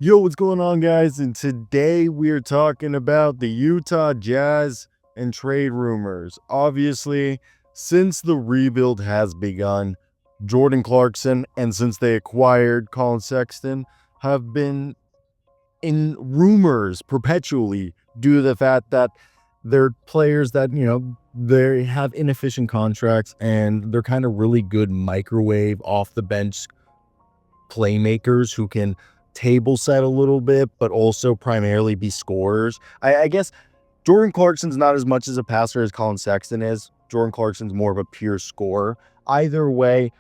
Yo, what's going on, guys? And today we're talking about the Utah Jazz and trade rumors. Obviously, since the rebuild has begun, Jordan Clarkson and since they acquired Colin Sexton have been in rumors perpetually due to the fact that they're players that, they have inefficient contracts and they're kind of really good microwave off the bench playmakers who can table set a little bit, but also primarily be scorers. I guess Jordan Clarkson's not as much as a passer as Colin Sexton is. Jordan Clarkson's more of a pure scorer. Either way,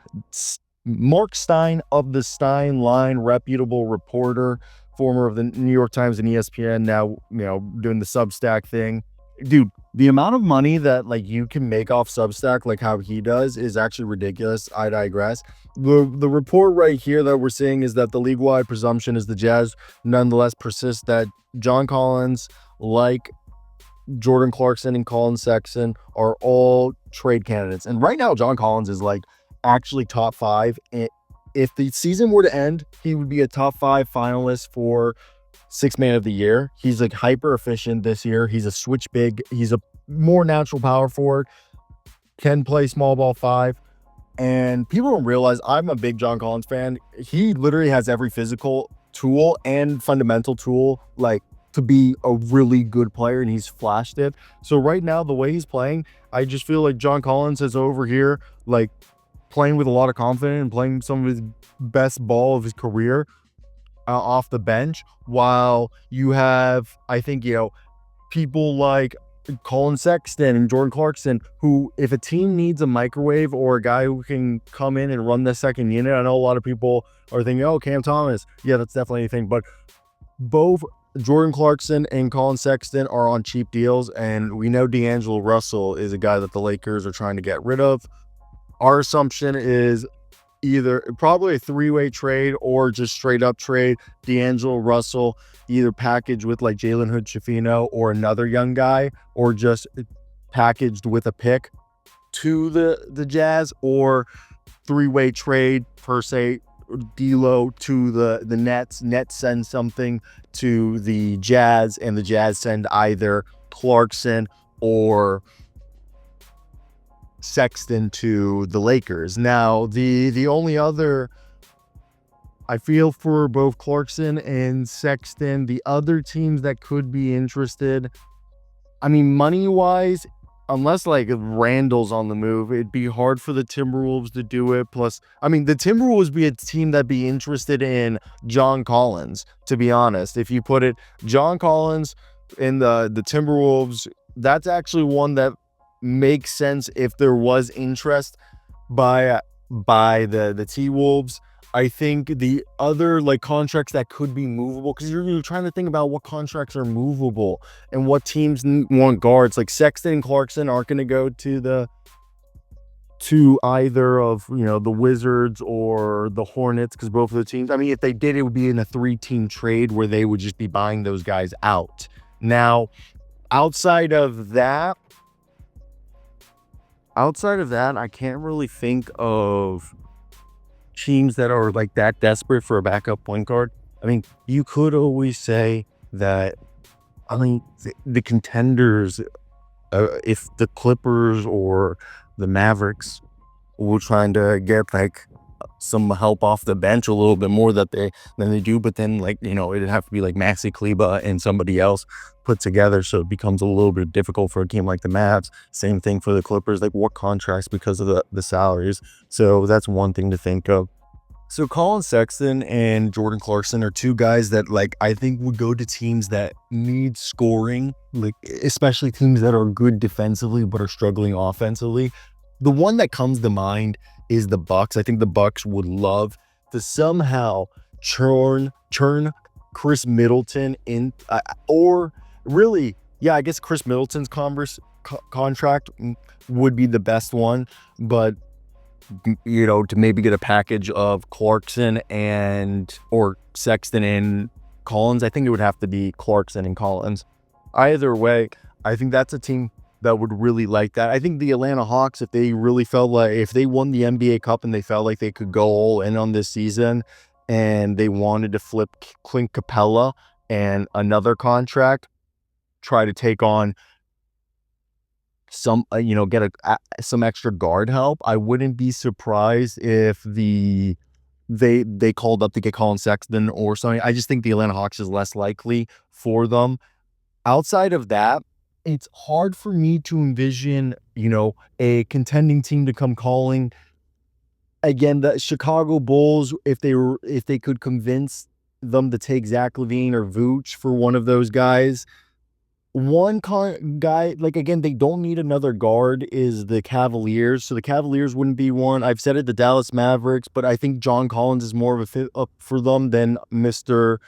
Mark Stein of the Stein Line, reputable reporter, former of the New York Times and ESPN, now, doing the Substack thing. Dude, the amount of money that you can make off Substack, like how he does, is actually ridiculous. I digress. The report right here that we're seeing is that the league-wide presumption is the Jazz nonetheless persist that John Collins, like Jordan Clarkson and Colin Sexton, are all trade candidates. And right now, John Collins is actually top 5. If the season were to end, he would be a top 5 finalist for Sixth Man of the Year. He's hyper efficient this year. He's a switch big. He's a more natural power forward. Can play small ball 5. And people don't realize I'm a big John Collins fan. He literally has every physical tool and fundamental tool to be a really good player, and he's flashed it. So right now, the way he's playing, I just feel like John Collins is over here playing with a lot of confidence and playing some of his best ball of his career off the bench, while you have, I think, people like Colin Sexton and Jordan Clarkson, who, if a team needs a microwave or a guy who can come in and run the second unit, I know a lot of people are thinking, oh, Cam Thomas. Yeah, that's definitely a thing. But both Jordan Clarkson and Colin Sexton are on cheap deals, and we know D'Angelo Russell is a guy that the Lakers are trying to get rid of. Our assumption is either probably a 3-way trade or just straight up trade D'Angelo Russell, either packaged with Jalen Hood-Schifino or another young guy, or just packaged with a pick to the Jazz, or 3-way trade per se, D'Lo to the Nets. Nets send something to the Jazz, and the Jazz send either Clarkson or Sexton to the Lakers. Now, the only other, I feel, for both Clarkson and Sexton, the other teams that could be interested, I mean, money-wise, unless Randall's on the move, it'd be hard for the Timberwolves to do it. Plus, I mean, the Timberwolves be a team that'd be interested in John Collins, to be honest. If you put it, John Collins in the Timberwolves, that's actually one that makes sense if there was interest by the T-Wolves. I think the other contracts that could be movable, because you're trying to think about what contracts are movable and what teams want guards. Sexton and Clarkson aren't going to go to either of the Wizards or the Hornets, because both of the teams, I mean, if they did, it would be in a 3-team trade where they would just be buying those guys out. Now, outside of that, I can't really think of teams that are that desperate for a backup point guard. I mean, you could always say that, I mean, the contenders, if the Clippers or the Mavericks were trying to get some help off the bench a little bit more than they do, but then it'd have to be Maxi Kleber and somebody else put together, so it becomes a little bit difficult for a team like the Mavs. Same thing for the Clippers, what contracts, because of the salaries. So that's one thing to think of. So Colin Sexton and Jordan Clarkson are two guys that I think would go to teams that need scoring, especially teams that are good defensively but are struggling offensively. The one that comes to mind is the Bucks. I think the Bucks would love to somehow churn Chris Middleton in, or really, yeah, I guess Chris Middleton's contract would be the best one, but to maybe get a package of Clarkson or Sexton and Collins. I think it would have to be Clarkson and Collins. Either way, I think that's a team that would really like that. I think the Atlanta Hawks, if they really felt if they won the NBA Cup and they felt like they could go all in on this season, and they wanted to flip Clint Capella and another contract, try to take on some, get some extra guard help, I wouldn't be surprised if they called up to get Colin Sexton or something. I just think the Atlanta Hawks is less likely for them. Outside of that, it's hard for me to envision, a contending team to come calling. Again, the Chicago Bulls, if they could convince them to take Zach LaVine or Vooch for one of those guys. One guy, like, again, they don't need another guard, is the Cavaliers. So the Cavaliers wouldn't be one. I've said it, the Dallas Mavericks, but I think John Collins is more of a fit up for them than Mr.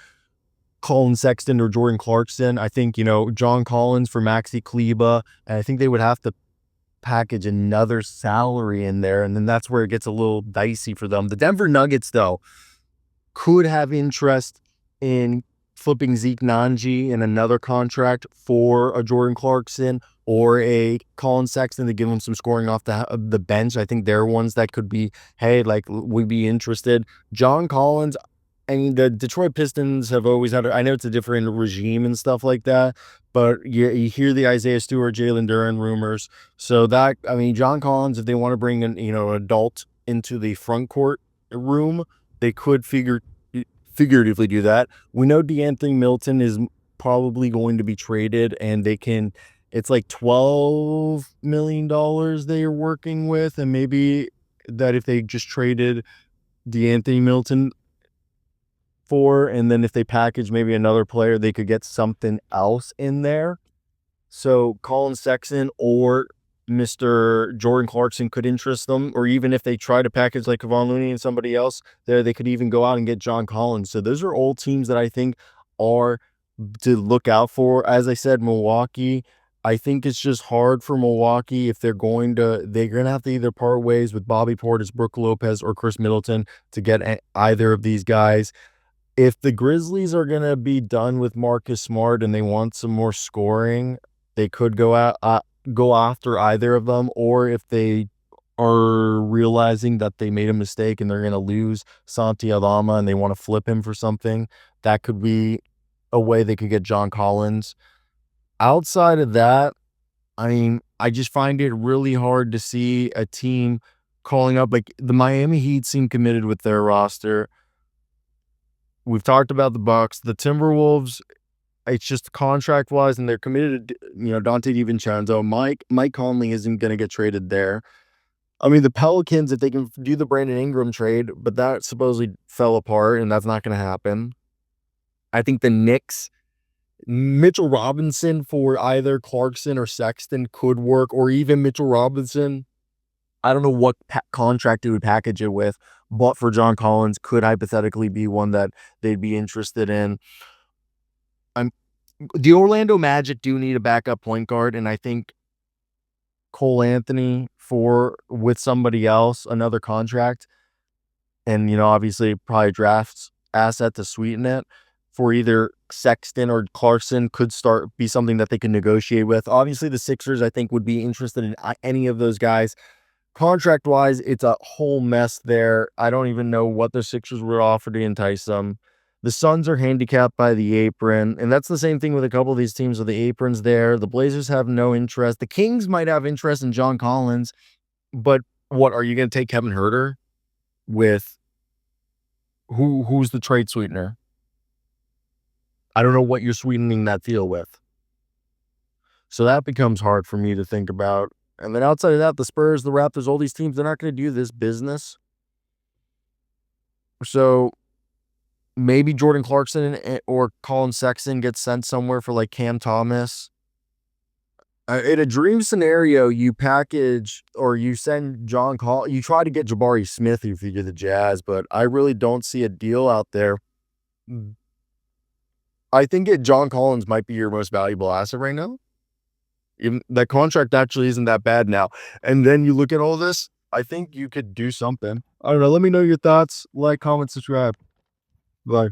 Colin Sexton or Jordan Clarkson. I think, John Collins for Maxi Kleba, and I think they would have to package another salary in there, and then that's where it gets a little dicey for them. The Denver Nuggets, though, could have interest in flipping Zeke Nnaji in another contract for a Jordan Clarkson or a Colin Sexton to give him some scoring off the bench. I think they're ones that could be, hey, like, we'd be interested. John Collins, I mean, the Detroit Pistons have always had, I know it's a different regime and stuff like that, but you hear the Isaiah Stewart, Jalen Duren rumors. So that, I mean, John Collins, if they want to bring an adult into the front court room, they could figuratively do that. We know DeAnthony Milton is probably going to be traded, and it's like $12 million they are working with, and maybe that if they just traded DeAnthony Milton for, and then if they package maybe another player, they could get something else in there. So Colin Sexton or Mr. Jordan Clarkson could interest them, or even if they try to package like Kevon Looney and somebody else there, they could even go out and get John Collins. So those are all teams that I think are to look out for. As I said, Milwaukee, I think it's just hard for Milwaukee if they're going to have to either part ways with Bobby Portis, Brook Lopez, or Chris Middleton to get either of these guys. If the Grizzlies are going to be done with Marcus Smart and they want some more scoring, they could go after either of them, or if they are realizing that they made a mistake and they're going to lose Santi Aldama and they want to flip him for something, that could be a way they could get John Collins. Outside of that, I mean, I just find it really hard to see a team calling up. Like, the Miami Heat seem committed with their roster. We've talked about the Bucks, the Timberwolves. It's just contract-wise, and they're committed to, Dante DiVincenzo. Mike Conley isn't going to get traded there. I mean, the Pelicans, if they can do the Brandon Ingram trade, but that supposedly fell apart, and that's not going to happen. I think the Knicks, Mitchell Robinson for either Clarkson or Sexton could work, or even Mitchell Robinson. I don't know what contract they would package it with, but for John Collins could hypothetically be one that they'd be interested in. The Orlando Magic do need a backup point guard, and I think Cole Anthony with somebody else, another contract, and obviously probably drafts asset to sweeten it for either Sexton or Clarkson could be something that they can negotiate with. Obviously, the Sixers, I think, would be interested in any of those guys. Contract-wise, it's a whole mess there. I don't even know what the Sixers would offer to entice them. The Suns are handicapped by the apron, and that's the same thing with a couple of these teams with the aprons there. The Blazers have no interest. The Kings might have interest in John Collins, but what, are you going to take Kevin Huerter with who's the trade sweetener? I don't know what you're sweetening that deal with. So that becomes hard for me to think about. And then outside of that, the Spurs, the Raptors, all these teams, they're not going to do this business. So maybe Jordan Clarkson or Colin Sexton gets sent somewhere for like Cam Thomas. In a dream scenario, you package or you send John Collins, you try to get Jabari Smith if you're the Jazz, but I really don't see a deal out there. I think John Collins might be your most valuable asset right now. Even that contract actually isn't that bad now. And then you look at all this, I think you could do something. I don't know. Let me know your thoughts. Like, comment, subscribe. Bye.